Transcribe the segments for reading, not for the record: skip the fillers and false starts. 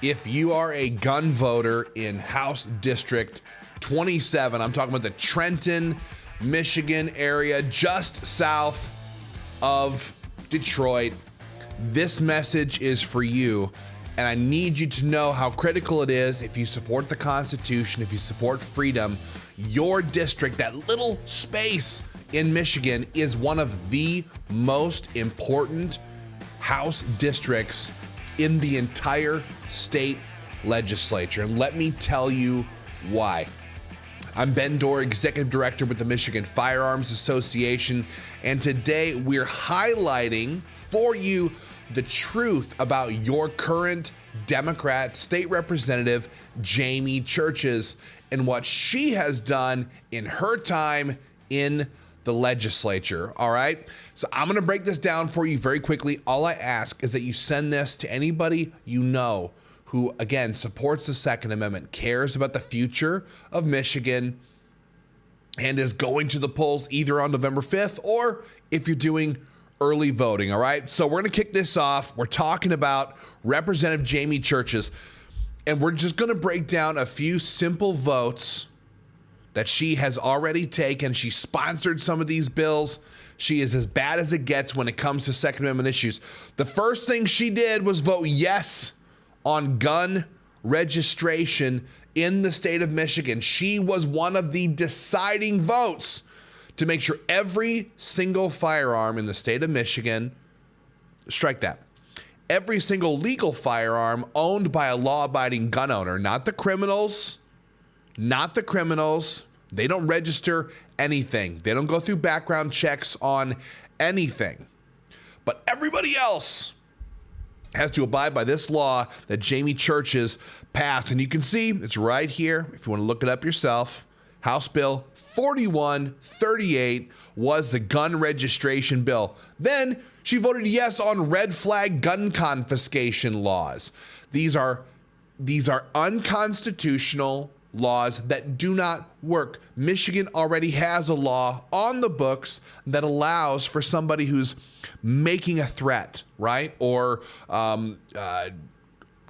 If you are a gun voter in House District 27, I'm talking about the Trenton, Michigan area, just south of Detroit, this message is for you. And I need you to know how critical it is if you support the Constitution, if you support freedom. Your district, that little space in Michigan, is one of the most important House districts in the entire state legislature. And let me tell you why. I'm Ben Dorr, Executive Director with the Michigan Firearms Association, and today we're highlighting for you the truth about your current Democrat State Representative, Jamie Churches, and what she has done in her time in the legislature. All right. So I'm going to break this down for you very quickly. All I ask is that you send this to anybody you know who, again, supports the Second Amendment, cares about the future of Michigan, and is going to the polls either on November 5th or if you're doing early voting. All right. So we're going to kick this off. We're talking about Representative Jamie Churches, and we're just going to break down a few simple votes that she has already taken. She sponsored some of these bills. She is as bad as it gets when it comes to Second Amendment issues. The first thing she did was vote yes on gun registration in the state of Michigan. She was one of the deciding votes to make sure every single firearm in the state of Michigan, strike that, every single legal firearm owned by a law-abiding gun owner, not the criminals, they don't register anything. They don't go through background checks on anything. But everybody else has to abide by this law that Jamie Churches passed. And you can see it's right here if you want to look it up yourself. House Bill 4138 was the gun registration bill. Then she voted yes on red flag gun confiscation laws. These are unconstitutional laws that do not work. Michigan already has a law on the books that allows for somebody who's making a threat, right? Or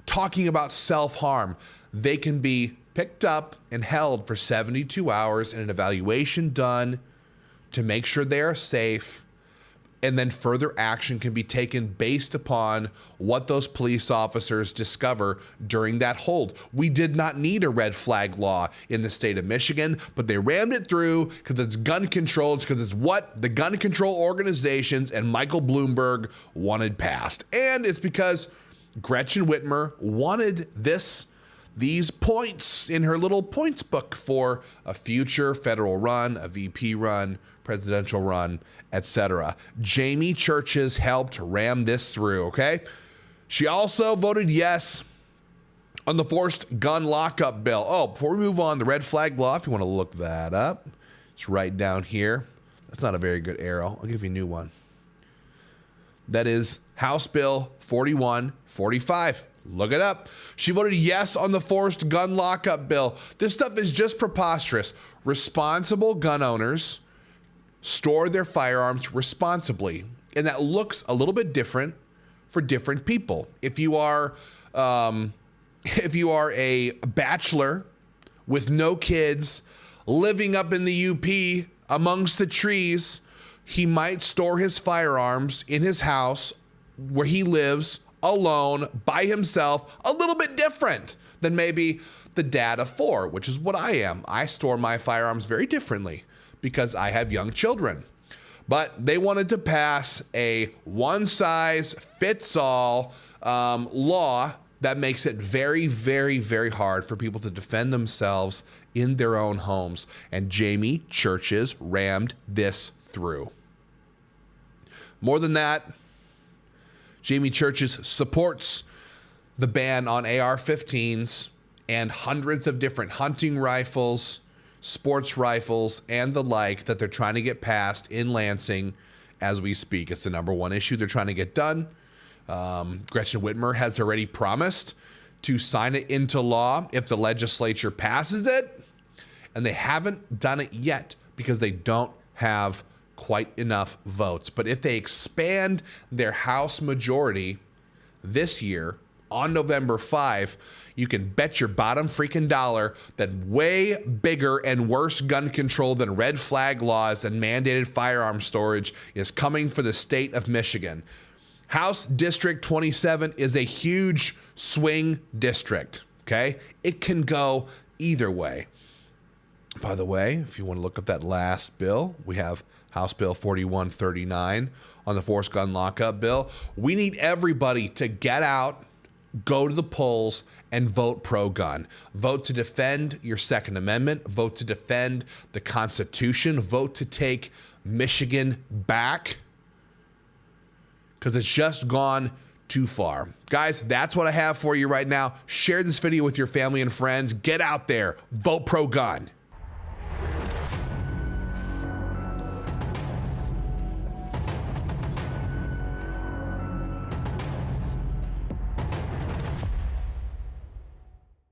talking about self-harm. They can be picked up and held for 72 hours and an evaluation done to make sure they are safe. And then further action can be taken based upon what those police officers discover during that hold. We did not need a red flag law in the state of Michigan, but they rammed it through because it's gun control. It's because it's what the gun control organizations and Michael Bloomberg wanted passed. And it's because Gretchen Whitmer wanted these points in her little points book for a future federal run, a VP run, presidential run, etc. Jamie Churches helped ram this through, okay? She also voted yes on the forced gun lockup bill. Oh, before we move on, the red flag law, if you want to look that up, it's right down here. That's not a very good arrow. I'll give you a new one. That is House Bill 4145. Look it up. She voted yes on the forced gun lockup bill. This stuff is just preposterous. Responsible gun owners store their firearms responsibly, and that looks a little bit different for different people. If you are a bachelor with no kids living up in the UP amongst the trees, he might store his firearms in his house where he lives alone by himself, a little bit different than maybe the dad of four, which is what I am. I store my firearms very differently because I have young children. But they wanted to pass a one-size-fits-all law that makes it very, very, very hard for people to defend themselves in their own homes. And Jamie Churches rammed this through. More than that, Jamie Churches supports the ban on AR-15s and hundreds of different hunting rifles, sports rifles, and the like that they're trying to get passed in Lansing as we speak. It's the number one issue they're trying to get done. Gretchen Whitmer has already promised to sign it into law if the legislature passes it, and they haven't done it yet because they don't have quite enough votes. But if they expand their House majority this year, on November 5, you can bet your bottom freaking dollar that way bigger and worse gun control than red flag laws and mandated firearm storage is coming for the state of Michigan. House District 27 is a huge swing district, okay? It can go either way. By the way, if you want to look up that last bill, we have House Bill 4139 on the forced gun lockup bill. We need everybody to get out, go to the polls, and vote pro-gun. Vote to defend your Second Amendment. Vote to defend the Constitution. Vote to take Michigan back, because it's just gone too far. Guys, that's what I have for you right now. Share this video with your family and friends. Get out there. Vote pro-gun.